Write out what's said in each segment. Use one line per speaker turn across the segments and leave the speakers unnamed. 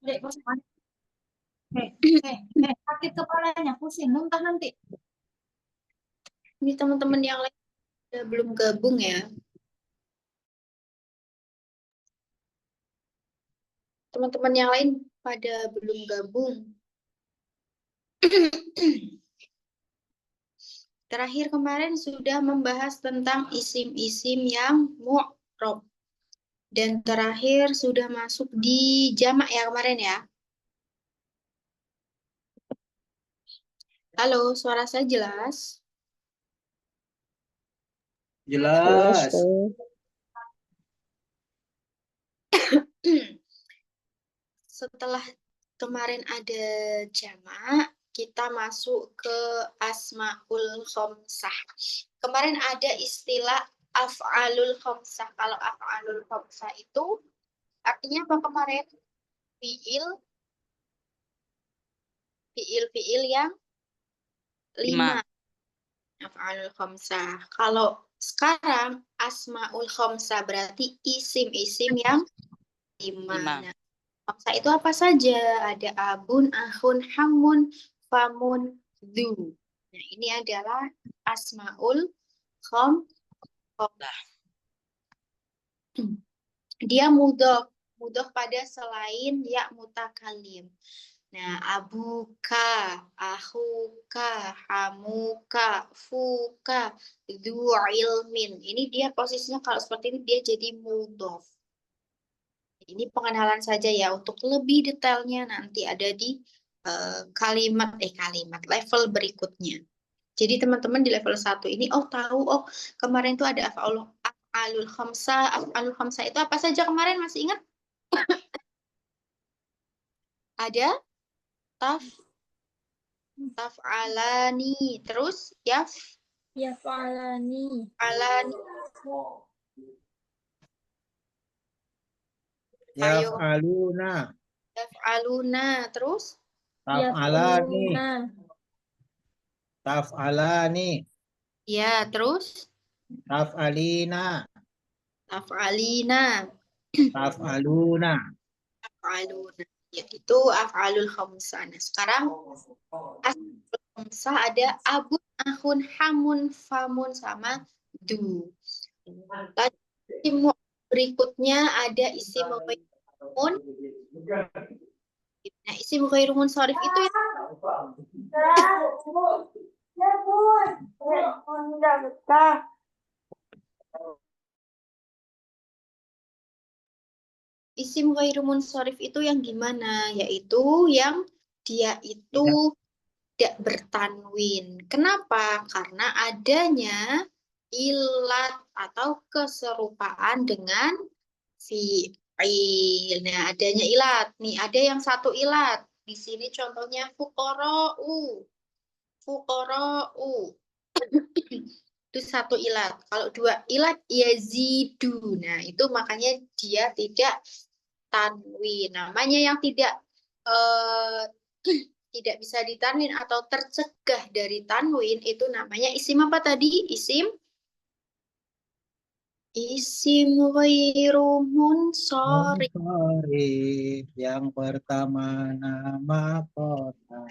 Dek, sakit kepalanya, pusing, muntah nanti.
Ini teman-teman yang lain belum gabung ya. Teman-teman yang lain pada belum gabung. Terakhir kemarin sudah membahas tentang isim-isim yang mu'rob. Dan terakhir sudah masuk di jamak ya kemarin ya. Halo, suara saya jelas?
Jelas.
Setelah kemarin ada jamak, kita masuk ke asmaul khamsah. Kemarin ada istilah af'alul khamsah. Kalau af'alul khamsah itu artinya apa kemarin? Fiil yang 5. Af'alul khamsah. Kalau sekarang asmaul khamsah berarti isim-isim yang 5. Nah, khamsah itu apa saja? Ada abun, ahun, hamun, famun, dhu. Nah, ini adalah asmaul khamsah. Dia mudhof pada selain ya mutakalim. Nah, abuka, ahuka, hamuka, fuka, dhu ilmin. Ini dia posisinya kalau seperti ini dia jadi mudhof. Ini pengenalan saja ya, untuk lebih detailnya nanti ada di kalimat level berikutnya. Jadi teman-teman di level 1 ini tahu kemarin itu ada af'alul khamsah. Af'alul khamsah itu apa saja kemarin, masih ingat? Ada taf'alani, terus
Yaf'alani.
alani.
Yaf'aluna.
Yaf'aluna, terus
Taf'alani. Taf'alani.
ya, terus
Taf'alina.
taf'alina,
Taf'aluna.
taf'aluna. Ya, itu af'alul khamsah. Nah, sekarang af'alul khamsah ada abun, ahun, hamun, famun, sama du. Lalu berikutnya ada isim ghairumun. Nah, isim ghairumun sharif itu ya, isim ghairumun sharif itu yang gimana? Yaitu yang dia itu tidak bertanwin. Kenapa? Karena adanya ilat atau keserupaan dengan fi'il. Nah, adanya ilat. Nih, ada yang satu ilat. Di sini contohnya fuqara'u. Fuqara'u. Itu satu ilat. Kalau dua ilat yazidu. Nah, itu makanya dia tidak tanwin. Namanya yang tidak eh, tidak bisa ditanwin atau tercegah dari tanwin itu namanya isim apa tadi? Isim ghairu munsharif.
Munsharif. Yang pertama nama kota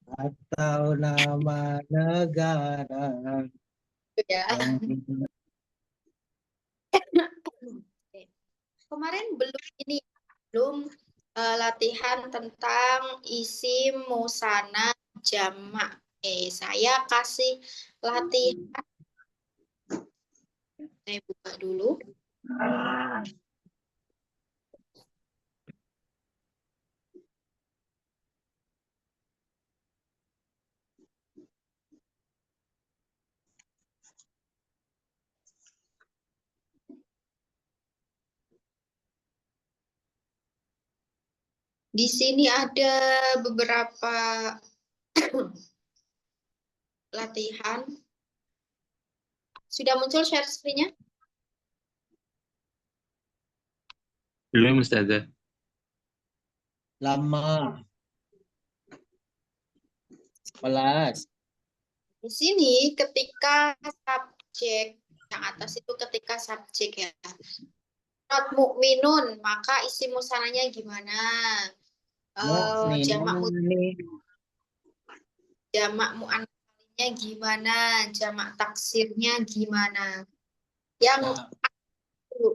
atau nama negara.
Ya.
Yang
Kemarin belum latihan tentang isim musana jamak. Saya kasih latihan. Saya buka dulu. Di sini ada beberapa latihan. Sudah muncul share screen-nya?
Belum, Ustazah.
lama 11.
Di sini ketika subjek, yang atas itu ketika subjek ya. mukminun, maka isim musananya gimana? Jamak
Mu'minun.
muannasnya gimana? Jamak taksirnya gimana?
Nah,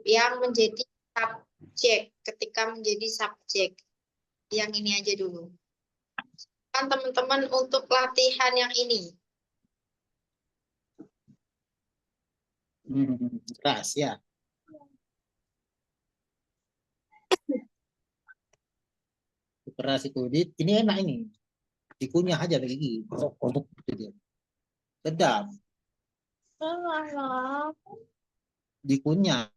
Yang menjadi subjek, ketika menjadi subjek. Yang ini aja dulu. Kan teman-teman untuk latihan yang ini.
keras ya. Keras itu. Ini enak ini. Dikunyah aja pakai gigi. Untuk itu dia. Sedap. Dikunyah.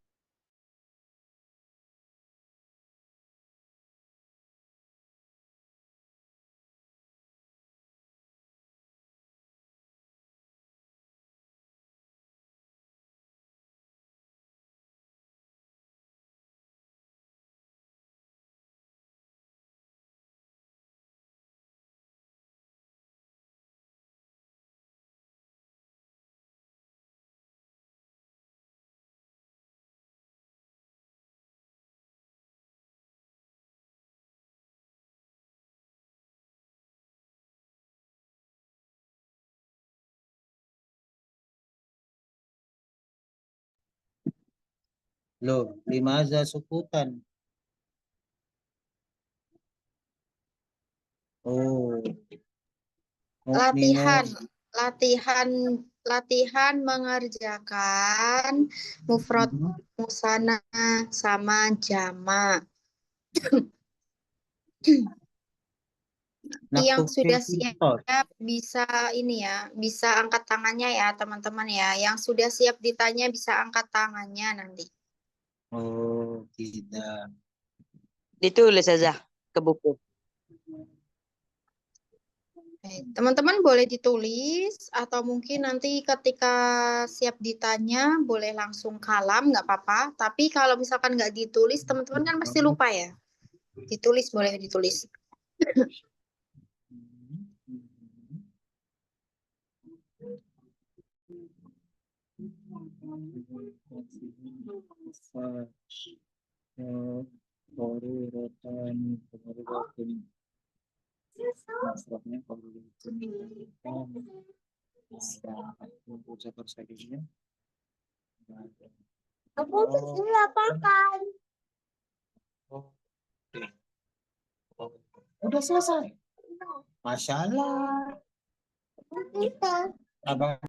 Loh, limaza sukutan. Oh,
Latihan,
mukminun.
latihan mengerjakan mufrad musana sama jamak. Yang
Naktub
sudah
fil qisas.
siap bisa ini ya, bisa angkat tangannya ya teman-teman ya. Yang sudah siap ditanya bisa angkat tangannya nanti.
Oh, tidak.
Ditulis aja ke buku.
Teman-teman boleh ditulis atau mungkin nanti ketika siap ditanya boleh langsung kalam nggak apa-apa. Tapi kalau misalkan nggak ditulis teman-teman kan pasti lupa ya. Ditulis boleh ditulis.
Aku lapakan. Udah selesai. Masya Allah. Abang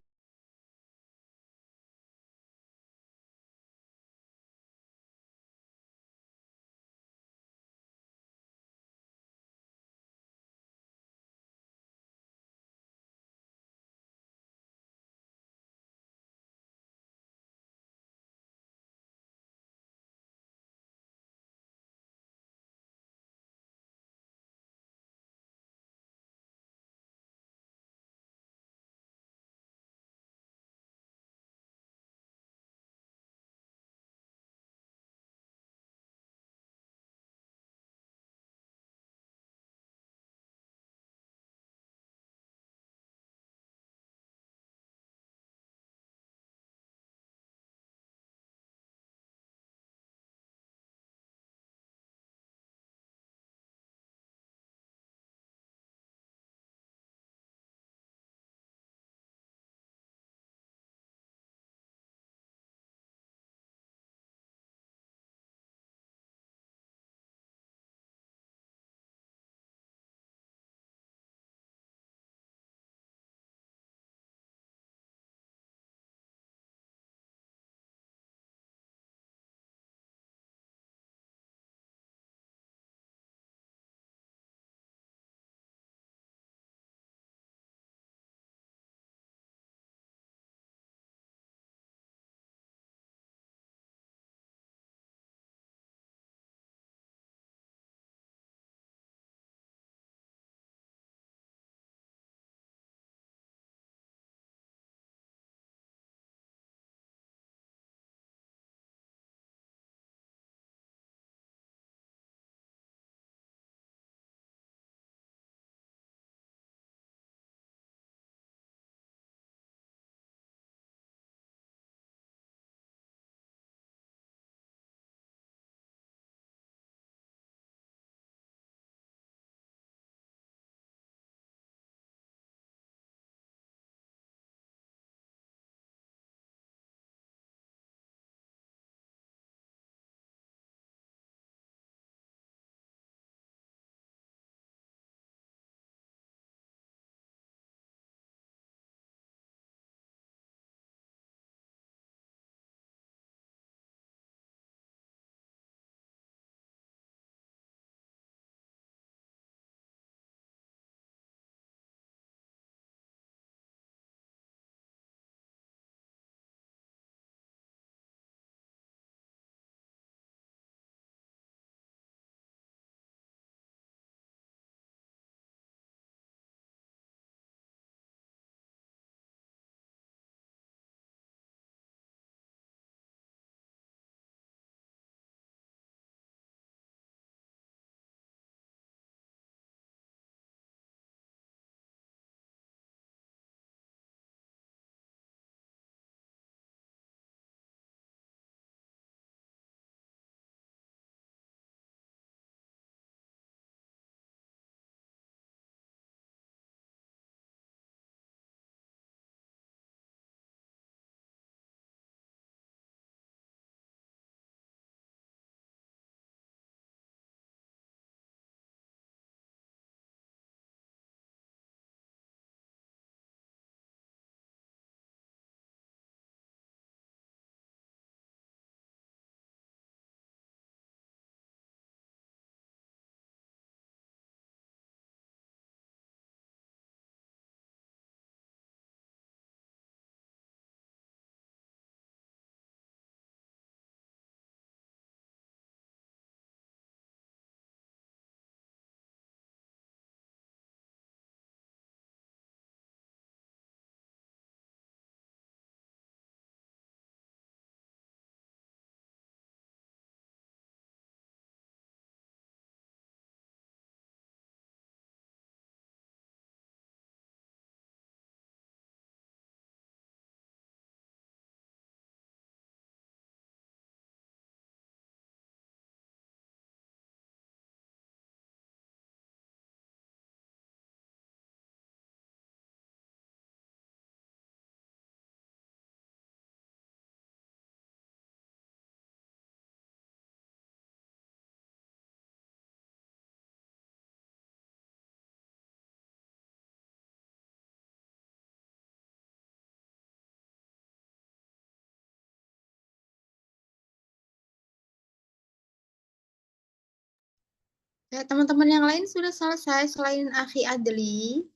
Ya, teman-teman yang lain sudah selesai selain Akhi Adli.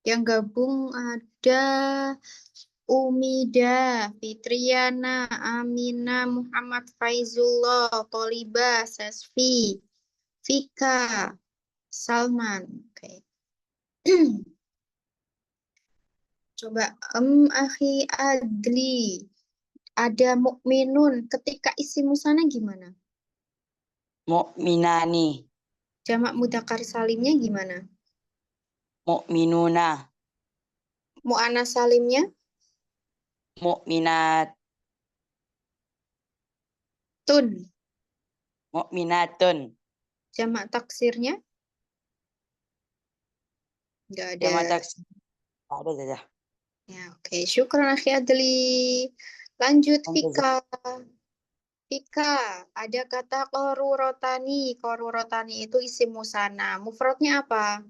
Yang gabung ada Umida, Fitriana, Amina, Muhammad Faizullah, Toliba, Sesfi, Vika, Salman. Oke. Coba Akhi Adli. Ada mukminun. Ketika isi musana gimana?
Mu'minani,
Jamak mudzakkar salimnya gimana?
mu'minuna,
Mu'annas salimnya?
mu'minat,
Tun.
mu'minatun.
Jamak taksirnya? Nggak ada.
Jamak taksir. Ada saja.
Ya, oke. Syukran Akhi Adli. Lanjut
Lanjut.
Vika. Vika, ada kata korurotani. Korurotani itu isim musana. Mufradnya apa?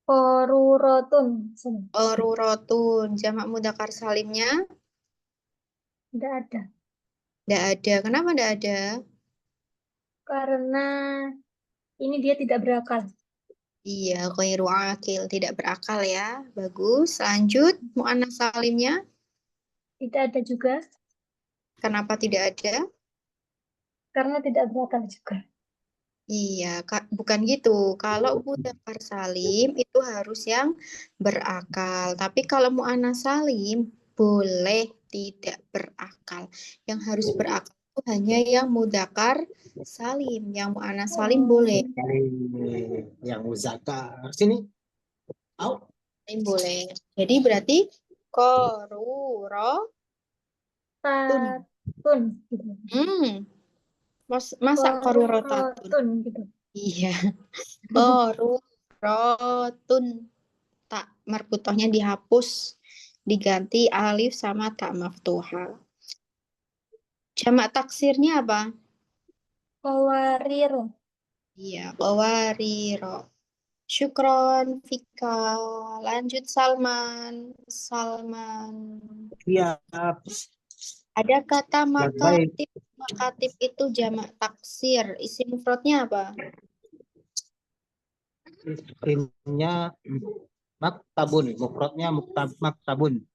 Korurotun.
Korurotun. Jamak mudzakkar salimnya?
Tidak ada.
Nggak ada. Kenapa nggak ada?
Karena ini dia tidak berakal.
Iya, ghairu akil. Tidak berakal ya. Bagus. Lanjut. Mu'annas salimnya?
Tidak ada juga.
Kenapa tidak ada?
Karena tidak berakal juga.
Iya, bukan gitu. Kalau mudzakkar salim itu harus yang berakal. Tapi kalau mu'annas salim boleh tidak berakal. Yang harus berakal itu hanya yang mudzakkar salim. Yang mu'annas salim boleh.
Yang muzakar sini. Au.
Salim boleh. Jadi berarti koruro.
Tatun. Gitu.
Masa korurotatun?
Korurotun. Gitu.
Iya. Korurotun. Tak marbutohnya dihapus, diganti alif sama tak maftuha. Jamak taksirnya apa?
Kawarir.
Iya, qawariro. Syukron, Fika. Lanjut Salman. Salman.
Iya.
Ada kata
Baik.
makatib. Makatib itu jamak taksir. Isi mufradnya apa?
Isimnya maktabun. Mufradnya maktabun.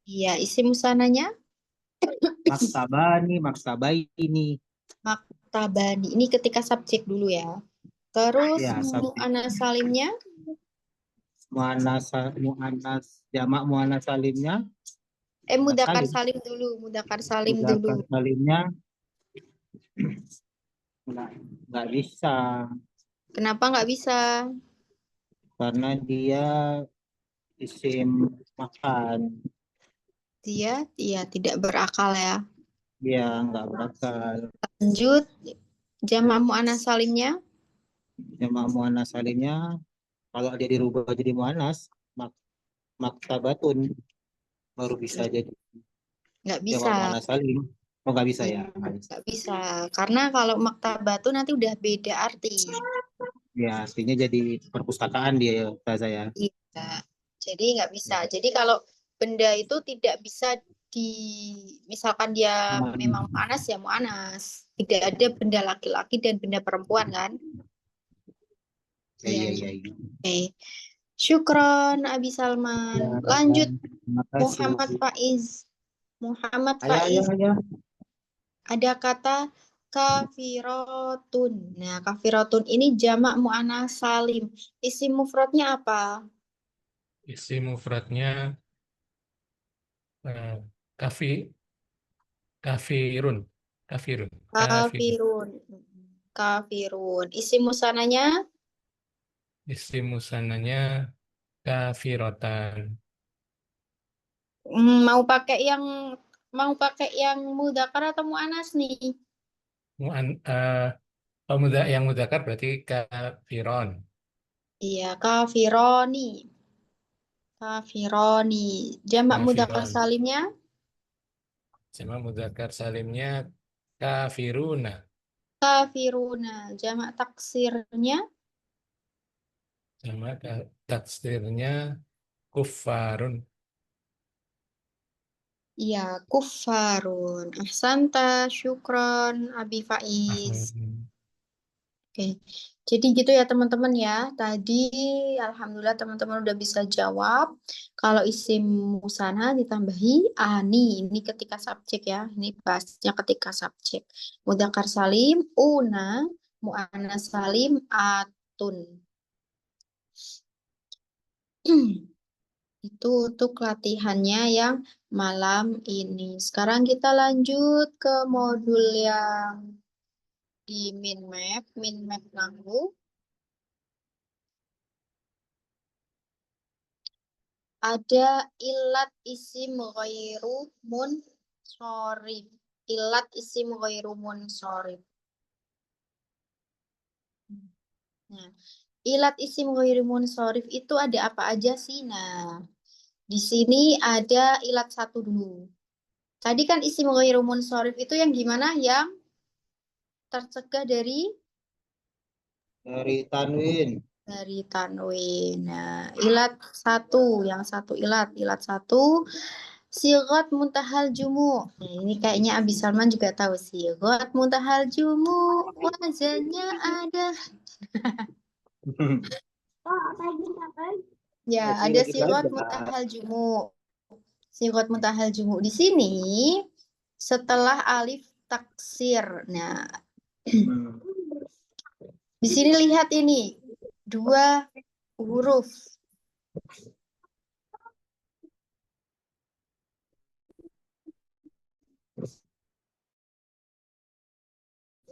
Iya, isi musananya
Maktabani, maktabaini.
maktabani. Ini ketika subjek dulu ya. Terus
Ya, subjek.
mu'annas salimnya
Muannas jamak muannas salimnya
mudzakkar
salim.
salim dulu, mudzakkar salim
Mudzakkar
dulu.
salimnya nggak bisa
Kenapa nggak bisa?
karena dia isim makan.
Dia tidak berakal ya.
Dia nggak berakal.
Lanjut, jamak mu'annas salimnya
Jamak muannas salimnya kalau dia dirubah jadi muannas maktabatun baru bisa jadi
nggak
jamak
bisa.
muannas salim. Oh nggak bisa ya? Nggak bisa.
Nggak bisa. Karena kalau maktabatu nanti udah beda arti.
Ya artinya jadi perpustakaan dia bahasa ya.
Iya. Jadi nggak bisa. Jadi kalau benda itu tidak bisa misalkan dia memang mu'annas ya mu'annas. Tidak ada benda laki-laki dan benda perempuan kan?
Iya,
Iya.
iya, iya.
Oke. Syukron Abi Salman.
Ya,
Lanjut
terima kasih.
Muhammad Faiz. Muhammad
Ayo, ayo,
Faiz
ayo.
ada kata kafirotun. Nah, kafirotun ini jamak mu'annas salim. Isim mufradnya apa?
Isi mufradnya kafi kafirun kafirun kafirun.
Kafirun. Kafirun. Isim musananya
Isi musananya kafirotan.
mau pakai yang mudzakkar atau mu'annas nih?
Yang mudzakkar berarti kafiron.
Iya, kafironi. Kafironi. Jamak mudzakkar
Kafiron.
salimnya
Sama mudzakkar salimnya kafiruna.
kafiruna. Jamak taksirnya
Sama taksirnya kufarun.
iya, kufarun. Ahsanta, syukron, Abi Faiz. Oke, jadi gitu ya teman-teman ya. Tadi alhamdulillah teman-teman udah bisa jawab. Kalau isim musanna ditambahi ani, ini ketika subjek ya. Ini bahasnya ketika subjek. Mudzakkar salim una, muannas salim atun. Itu untuk latihannya yang malam ini. Sekarang kita lanjut ke modul yang di Minmap, Minmap Nanggu. Ada ilat isim ghairu munsorif. Ilat isim ghairu munsorif. Nah, ilat isim ghairu munsorif itu ada apa aja sih? Nah, di sini ada ilat satu dulu. Tadi kan isim ghairu munsorif itu yang gimana? Yang tercegah dari
tanwin.
dari tanwin. Nah, ilat satu, yang satu ilat satu, sigot muntahal jumu. Nah, ini kayaknya Abi Salman juga tahu sigot muntahal jumu. Wazannya ada. Ya,
Masih
ada
lagi
sigot
belajar.
muntahal jumu. Sigot muntahal jumu di sini setelah alif taksir. Nah, di sini lihat ini dua huruf.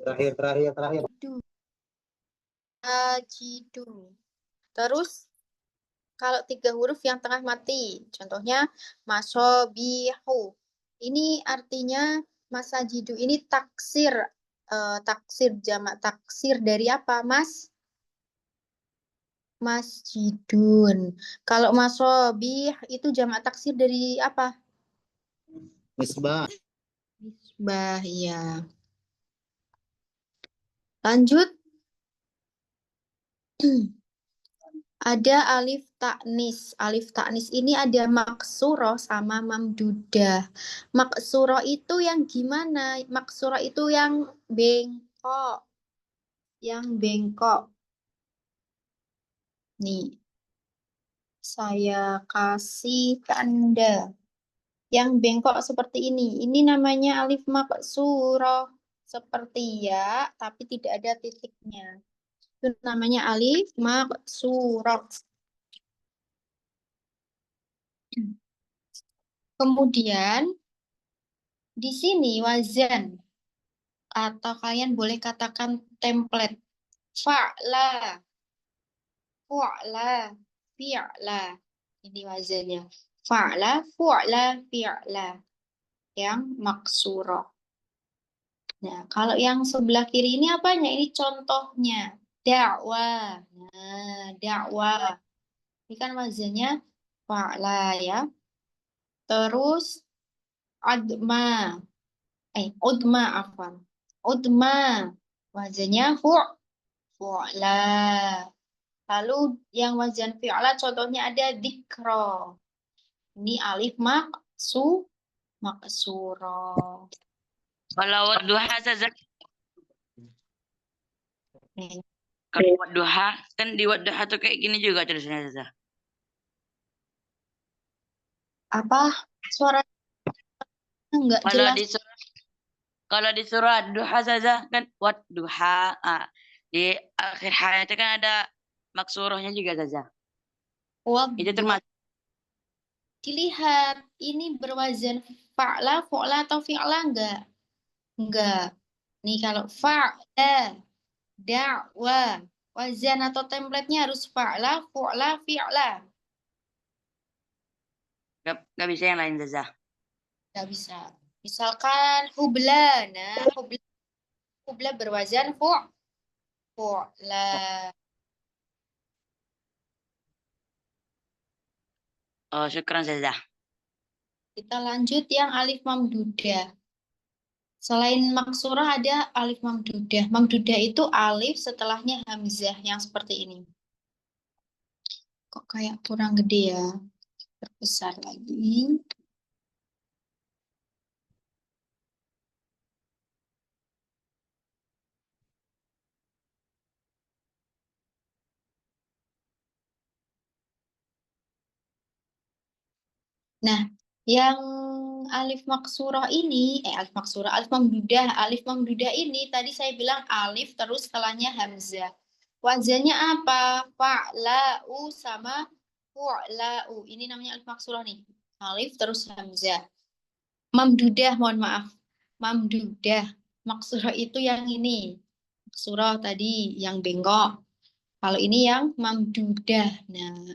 Terakhir.
Ajidu. Terus kalau tiga huruf yang tengah mati, contohnya masobihu. Ini artinya masajidu ini taksir, taksir jamak taksir dari apa, Mas? Masjidun. Kalau masobih itu jamak taksir dari apa?
Misbah.
Misbah, ya. Lanjut. Ada alif taknis. Alif taknis ini ada maksuroh sama mamdudah. Maksuroh itu yang gimana? Maksuroh itu yang bengkok. Yang bengkok. Nih, saya kasih tanda. Yang bengkok seperti ini. Ini namanya alif maksuroh. Seperti ya, tapi tidak ada titiknya. Itu namanya alif maksuroh. Kemudian di sini wazan atau kalian boleh katakan template. Fa'la, fu'la, fi'la. Ini wazannya. Fa'la, fu'la, fi'la. Yang maksurah. Nah, kalau yang sebelah kiri ini apanya? Ini contohnya. Dakwah. Nah, dakwah. Ini kan wazannya fa'la ya. Terus adma. Udma afwan. Udma. Wazannya fu'la. Lalu yang wazan fi'la contohnya ada dikro. Ini alif maksuro.
Kalau wadduha saja,
Nih.
kalau wadduha kan di wadduha tuh kayak gini juga tulisannya saja.
Apa? Suara enggak
Kalau
jelas.
di kalau di surah duha saja kan wadduha. Di akhir hayat itu kan ada maksurohnya juga saja. Itu
Waddu.
termasuk.
Dilihat ini berwazan fa'la, fu'la atau fi'la enggak? Enggak. Nih kalau fa'la, da'wa, wazan atau template-nya harus fa'la, fu'la, fi'la.
Gak bisa yang lain saja.
Enggak bisa. Misalkan hubla. Nah, hubla berwazan fu'la.
Oh, syukran saja.
Kita lanjut yang alif mamdudah. Selain maksurah ada alif mamdudah. Mamdudah itu alif setelahnya hamzah yang seperti ini. Kok kayak kurang gede ya? Perbesar lagi. Nah, yang alif maksurah ini, alif maksurah, alif mamdudah ini tadi saya bilang alif terus setelahnya hamzah. Wazannya apa? Fa'la'u sama fu'la'u. Ini namanya alif maksurah nih. Alif terus hamzah. Mamdudah, mohon maaf. Mamdudah. Maksurah itu yang ini. Maksurah tadi yang bengkok. Kalau ini yang mamdudah. Nah,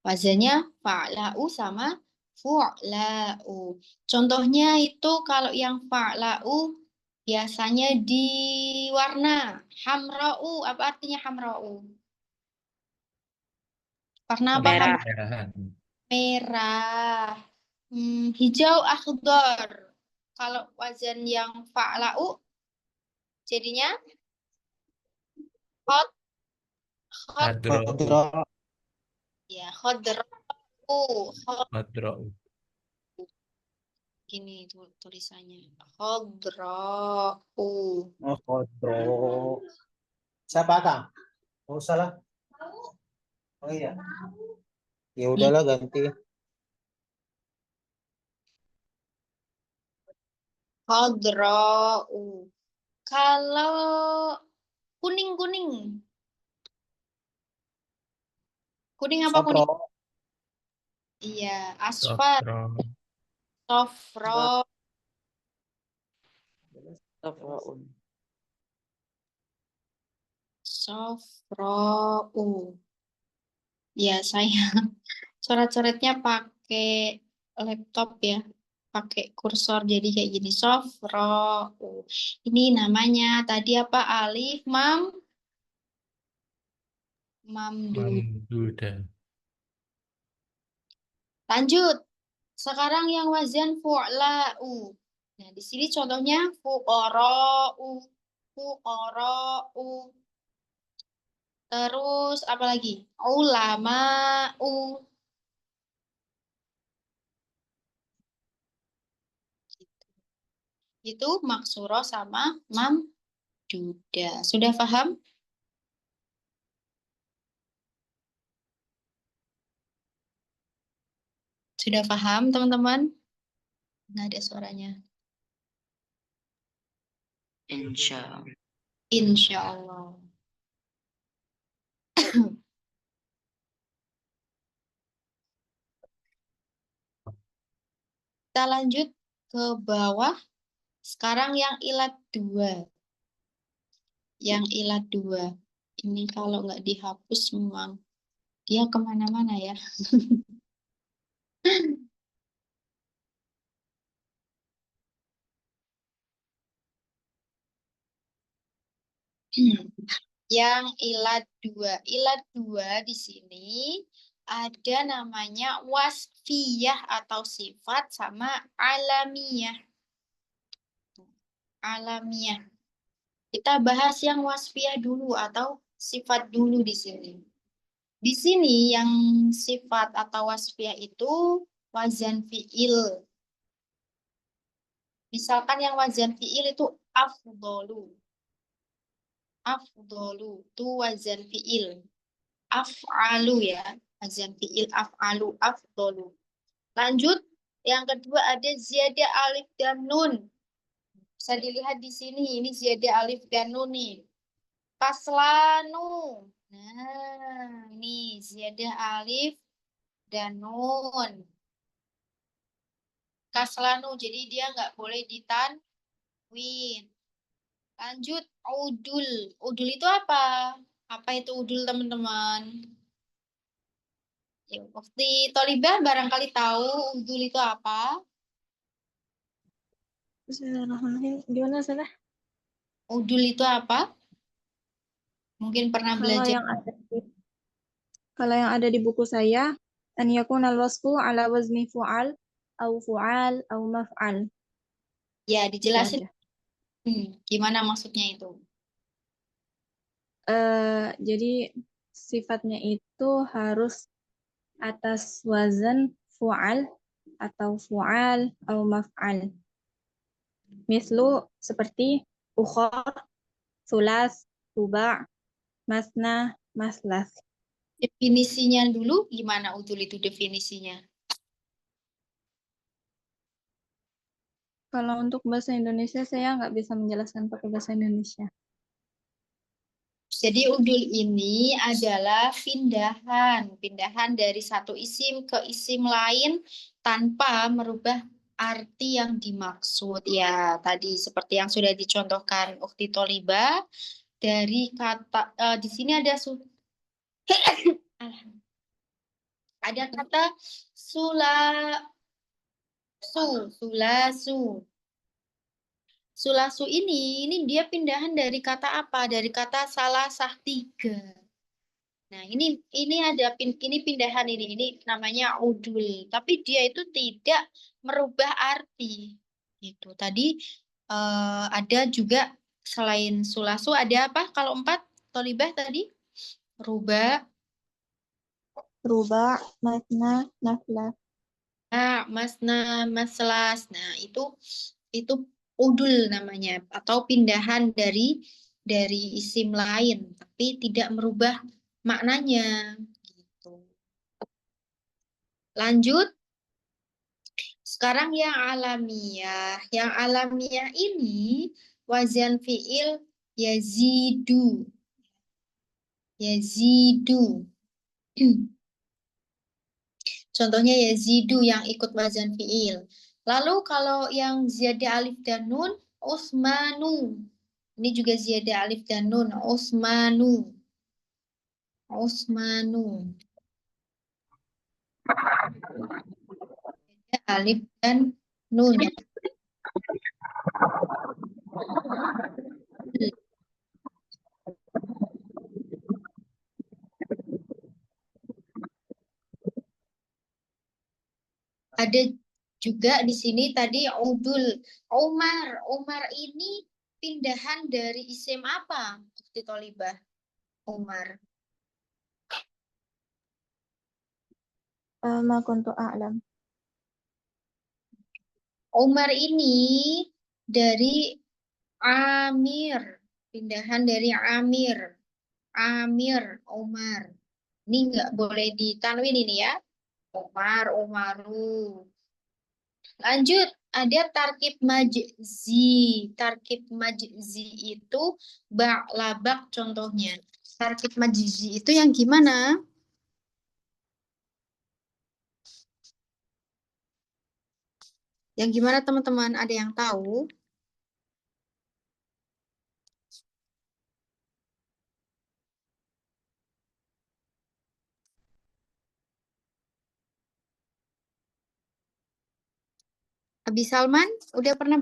wazannya fa'la'u sama fu'la'u. Contohnya itu kalau yang fa'la'u biasanya di warna hamra'u. Apa artinya hamra'u? Warna apa?
Merah.
Merahan.
Merah. Hijau akhdar. Kalau wazan yang fa'la'u jadinya khod
Hadro'u.
Khadra.
ya khodra'u.
Hadro'u.
Gini tulisannya. Khodra'u.
Oh, Khadra. Siapa Kang? Oh, salah. Oh iya. Ya udahlah ganti.
Khodra'u. Kalau kuning-kuning. Kuning apa kuning?
Sotro.
Iya, asfar,
Sotro.
sofro, sofro'u. Ya, saya coret-coretnya pakai laptop ya. Pakai kursor jadi kayak gini. Sofro'u. Ini namanya tadi apa? Alif, mamdud.
Mamdudah.
Lanjut. Sekarang yang wazan fu'la'u. Nah, di sini contohnya fuqara'u, fuqara'u. Terus apa lagi? Ulama'u. Itu maksurah sama mamdudah. Sudah paham? Sudah paham, teman-teman? Nggak ada suaranya.
Insya Allah.
Insya Allah. Kita lanjut ke bawah. Sekarang yang ilat 2. Yang ilat 2. Ini kalau nggak dihapus memang dia kemana-mana ya. Yang ilat 2. Ilat 2 di sini ada namanya wasfiyah atau sifat sama alamiah. Alamiah. Kita bahas yang wasfiyah dulu atau sifat dulu di sini. Di sini yang sifat atau wasfiyah itu wazan fi'il. Misalkan yang wazan fi'il itu afdolu. Afdolu itu wazan fi'il. Af'alu ya. Wazan fi'il af'alu afdolu. Lanjut, yang kedua ada ziyadah alif dan nun. Bisa dilihat di sini, ini ziyadah alif dan nun nih. Kaslanu. Nah, ini ziyadah alif dan nun. Kaslanu, jadi dia nggak boleh ditanwin. Lanjut, udul. Udul itu apa? Apa itu udul, teman-teman? Ya, waktu Tolibah barangkali tahu udul itu apa?
Bismillahirrahmanirrahim. Gimana, Salah?
Udul itu apa? Mungkin pernah
Kalau
belajar.
yang ada di, kalau yang ada di buku saya, an yakuna al-wasfu ala wazni fu'al, au fu'al, au maf'al.
Ya,
Itu
dijelasin.
aja.
Gimana maksudnya itu?
Jadi sifatnya itu harus atas wazan fu'al atau fu'al atau maf'al. Mislu seperti ukhor, sulas, tuba', masna, maslas.
Definisinya dulu gimana udul itu definisinya?
Kalau untuk bahasa Indonesia saya nggak bisa menjelaskan pakai bahasa Indonesia.
Jadi udul ini adalah pindahan dari satu isim ke isim lain tanpa merubah arti yang dimaksud. Ya, tadi seperti yang sudah dicontohkan Ukti Toliba dari kata di sini ada ada kata sulasu. Sulasu ini dia pindahan dari kata apa? Dari kata salah sah tiga. Nah, ini ada ini pindahan ini namanya udul, tapi dia itu tidak merubah arti. Itu tadi ada juga selain sulasu ada apa? Kalau 4 tolibah tadi rubah,
Ruba, matna, nafla.
masna, maslas. Nah, itu udul namanya atau pindahan dari isim lain tapi tidak merubah maknanya gitu. Lanjut. Sekarang yang alamiah. Yang alamiah ini wazan fiil yazidu. Yazidu. Contohnya yazidu yang ikut wazan fiil. Lalu kalau yang ziyadah alif dan nun, usmanu. Ini juga ziyadah alif dan nun, usmanu. Usmanu. Alif dan nun. Ada juga di sini tadi udul. Umar ini pindahan dari isim apa? Bukti Tolibah. Umar.
Ma kuntu a'lam.
Umar ini dari Amir. Pindahan dari Amir. Amir, Umar. Ini nggak boleh ditanwin ini ya. Umar, Umaru. Lanjut, ada tarkib majzi. Tarkib majzi itu bak labak contohnya. Tarkib majzi itu yang gimana? Yang gimana teman-teman? Ada yang tahu? Abi Salman, sudah pernah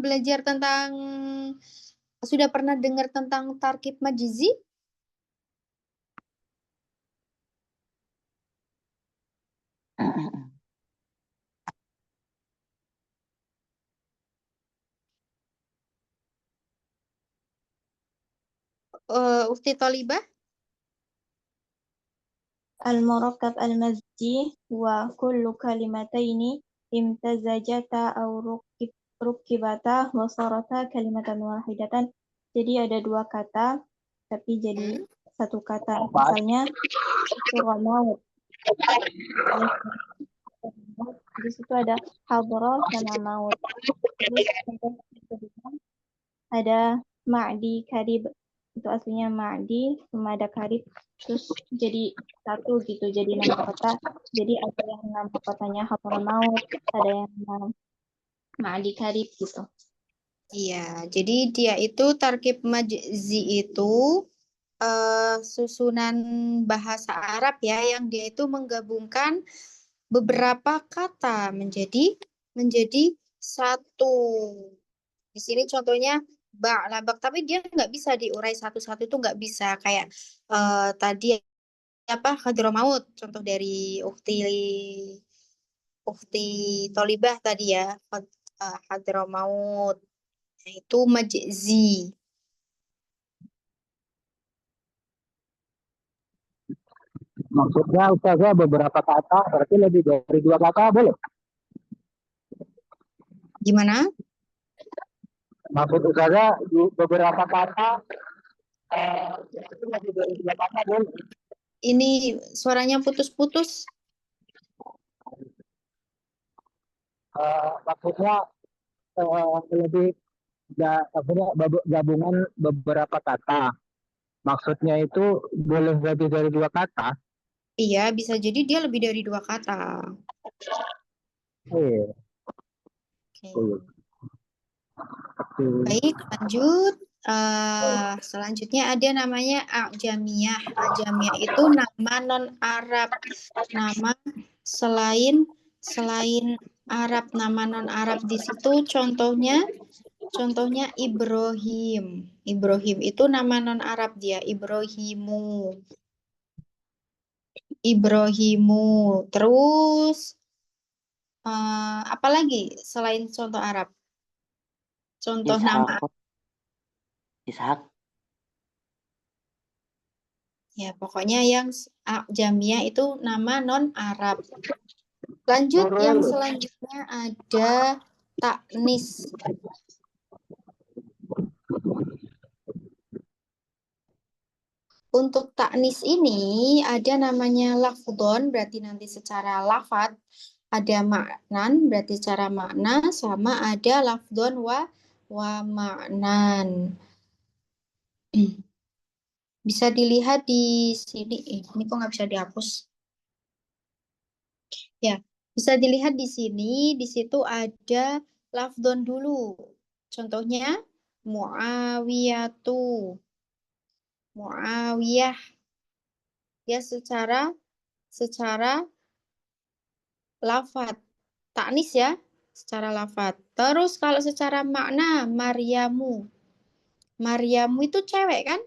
dengar tentang tarkib majzi? Ufti Tolibah?
Al-murakkab al-mazji wa kullu kalimataini imtazajata aw rukkibata wa sarata kalimatan wahidatan. Jadi ada dua kata tapi jadi satu kata. Misalnya surah maut. Di situ ada hadra sama maut. Terus contoh kedua ada ma'di karib. Itu aslinya ma'di sama ada karib. Terus jadi satu gitu, jadi nama kota. Jadi ada yang nama kotanya hadra maut, ada yang nama ma'di karib gitu.
Iya, jadi dia itu tarkib majzi itu susunan bahasa Arab ya, yang dia itu menggabungkan beberapa kata menjadi satu. Di sini contohnya bak labak, tapi dia nggak bisa diurai satu-satu, itu nggak bisa kayak tadi apa Hadramaut, contoh dari Ukti Tolibah tadi ya, Hadramaut. Nah, itu majzi.
Maksudnya Ustazah beberapa kata, berarti lebih dari 2 kata boleh?
Gimana?
Maksud Ustazah beberapa kata, itu lebih dari 2 kata boleh?
Ini suaranya putus-putus.
Maksudnya
lebih gabungan beberapa kata. Maksudnya itu boleh lebih dari dua kata.
Iya, bisa jadi dia lebih dari dua kata.
Iya.
Oke.
Oke.
Baik, lanjut. Selanjutnya ada namanya Ajamiyah. Ajamiyah itu nama non-Arab. Nama selain Arab, nama non-Arab di situ contohnya Ibrahim. Ibrahim itu nama non-Arab dia, Ibrahimu. Ibrahimu. Terus apa lagi selain contoh Arab? Contoh nama
Ishak.
ya, pokoknya yang Jamia itu nama non-Arab. Lanjut, yang selanjutnya ada taknis. Untuk taknis ini ada namanya lafdhon, berarti nanti secara lafad. Ada maknan, berarti secara makna. Sama ada lafdhon wa maknan. Bisa dilihat di sini. Ini kok nggak bisa dihapus? Ya, bisa dilihat di sini. Di situ ada lafdhon dulu. Contohnya Muawiyatu. Muawiyah. Ya, secara lafad. Taknis ya, secara lafad. Terus kalau secara makna, Maryamu. Maryamu itu cewek kan?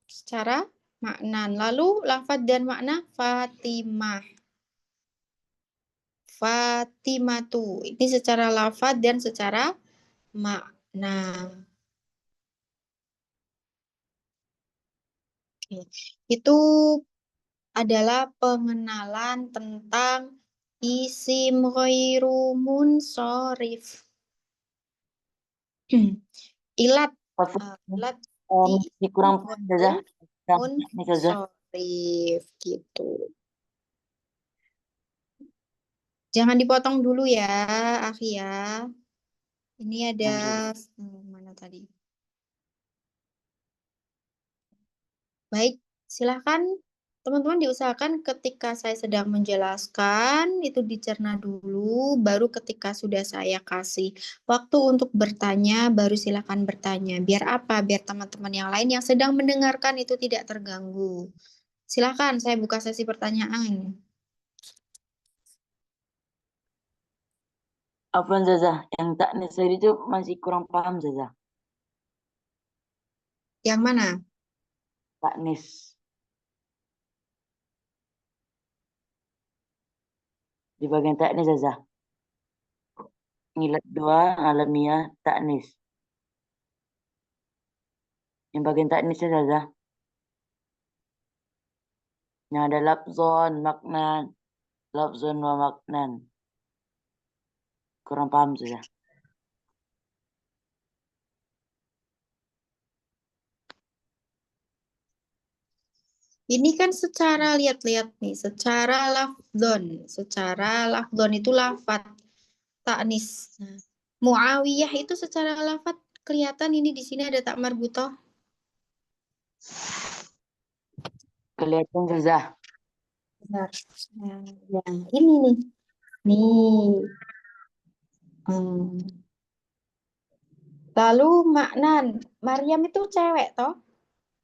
Secara makna. Lalu lafad dan makna Fatimah. Fatimatu. Ini secara lafad dan secara makna. Itu adalah pengenalan tentang isim ghairu munsorif. Ilat. Ilat
Masih kurang paham saja.
munsorif gitu. Jangan dipotong dulu ya, Akhi ya. Ini ada mana tadi? Baik, silahkan teman-teman diusahakan ketika saya sedang menjelaskan itu dicerna dulu, baru ketika sudah saya kasih waktu untuk bertanya, baru silahkan bertanya. Biar apa? Biar teman-teman yang lain yang sedang mendengarkan itu tidak terganggu. Silahkan, saya buka sesi pertanyaan.
Apa Zazah? Yang taknis tadi itu masih kurang paham Zazah.
Yang mana?
Taknis. Di bagian taknis Zazah. Ngilat dua, alamiah, taknis. Yang bagian taknisnya Zazah. Yang ada lafzon, maknan. Lafzon wa maknan. Kurang paham Zazah.
Ini kan secara lihat-lihat nih, secara lafzon itu lafat taknis. Nah, Muawiyah itu secara lafat kelihatan ini di sini ada tak marbutoh.
Kelihatan Zazah.
Benar. Nah, ya, ini nih. Nih. Lalu maknan. Maryam itu cewek toh?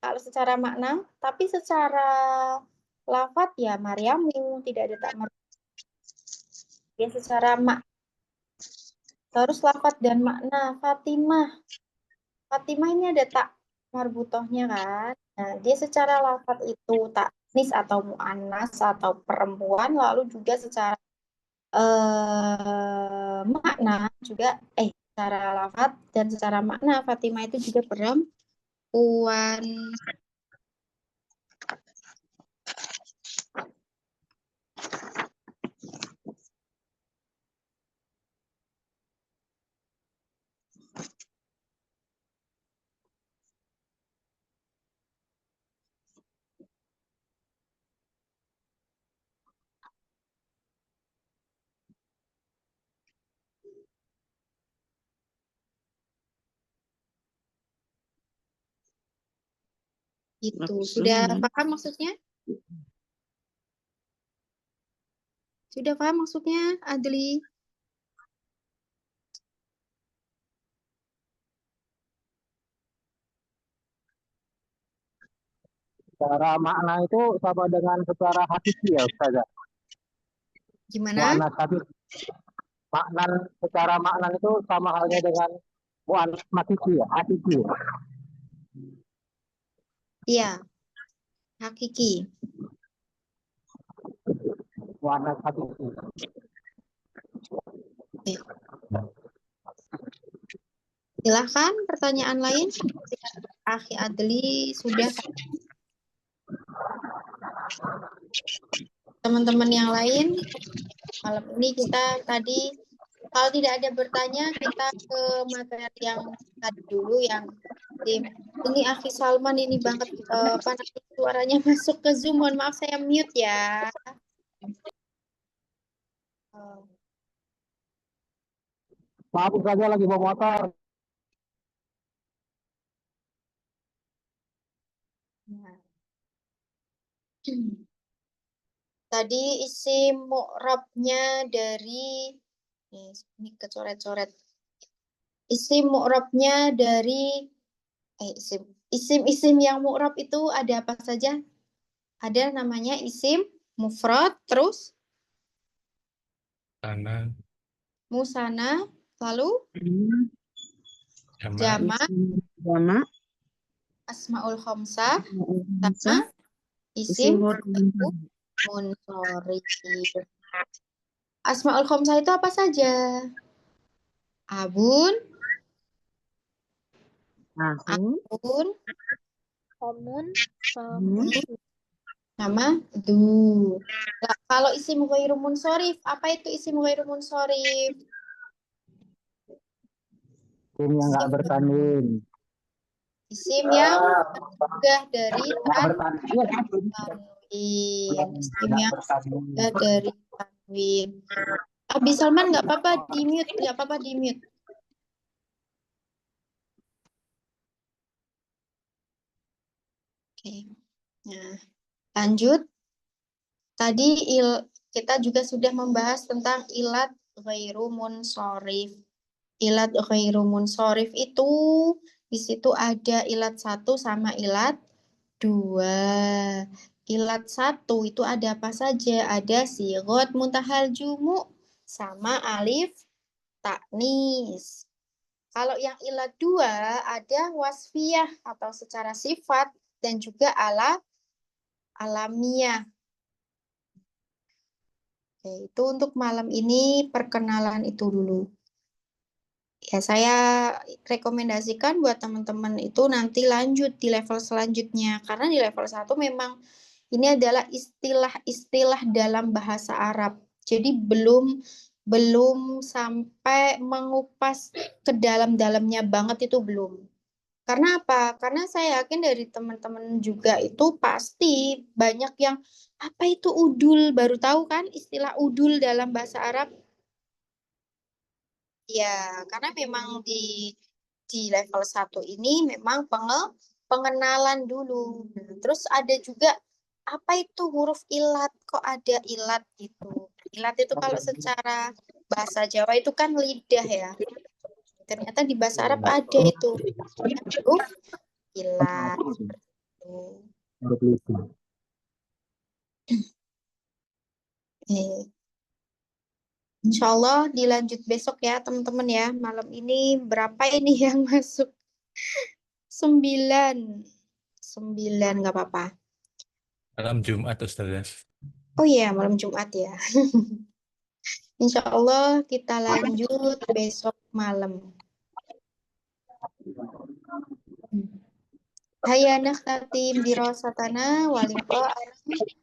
Kalau secara makna, tapi secara lafat ya Maryamu tidak ada tak marbutoh. Ya secara terus lafat dan makna Fatimah. Fatimah ini ada tak marbutohnya kan. Nah, dia secara lafat itu taknis atau mu'annas atau perempuan, lalu juga secara makna juga secara lafat dan secara makna Fatimah itu juga perempuan. Itu sudah paham maksudnya? Sudah paham maksudnya, Adli?
Secara makna itu sama dengan secara hakiki ya Ustazah.
Gimana?
Mu'annas hakiki. Makna secara makna itu sama halnya dengan mu'annas hakiki ya, hakiki.
Iya, hakiki.
Mu'annas hakiki.
Oke. Silahkan pertanyaan lain. Akhi Adli sudah. Teman-teman yang lain, malam ini kita tadi, kalau tidak ada bertanya, kita ke materi yang tadi dulu yang ini Akhi Salman ini banget apa namanya, suaranya masuk ke Zoom. Mohon maaf saya mute ya.
Maaf Ustazah lagi bawa motor.
Nah. Tadi isim mu'rabnya dari ini kecoret-coret. Isim mu'rabnya dari isim yang mu'rab itu ada apa saja? Ada namanya isim mufrad, terus
Karena
musana, lalu
jamak
jamak, asmaul khamsah, sama isim munsorif. Asmaul khamsah itu apa saja? Abun, akun,
Komun,
sama du. Nah, kalau isim ghairu munsorif, apa itu isim ghairu munsorif?
Tim yang nggak bertanding.
Isim yang sudah dari
Nggak bertanding.
tanwin. Isim yang
bertanding.
sudah dari tanwin. Abi Salman nggak apa-apa di mute, nggak apa-apa di mute. Oke. Nah, lanjut. Tadi kita juga sudah membahas tentang ilat ghairu munsorif. Ilat ghairu munsorif itu di situ ada ilat 1 sama ilat 2. Ilat 1 itu ada apa saja? Ada sigot muntahal jumu sama alif taknis. Kalau yang ilat 2 ada wasfiyah atau secara sifat dan juga alamiah. Oke, itu untuk malam ini perkenalan itu dulu. Ya, saya rekomendasikan buat teman-teman itu nanti lanjut di level selanjutnya. Karena di level 1 memang ini adalah istilah-istilah dalam bahasa Arab. Jadi belum sampai mengupas ke dalam-dalamnya banget itu belum. Karena apa? Karena saya yakin dari teman-teman juga itu pasti banyak yang apa itu udul, baru tahu kan istilah udul dalam bahasa Arab? Ya, karena memang di level 1 ini memang pengenalan dulu. Nah, terus ada juga apa itu huruf ilat? Kok ada ilat gitu? Ilat itu kalau secara bahasa Jawa itu kan lidah ya. Ternyata di bahasa Arab ada itu huruf ilat. Insya Allah dilanjut besok ya teman-teman ya. Malam ini berapa ini yang masuk? 9. 9 nggak apa-apa.
malam Jumat Ustazah.
Oh iya, malam Jumat ya. Insya Allah kita lanjut besok malam. Hayya nakhtatim dirasatana wa liqa'ana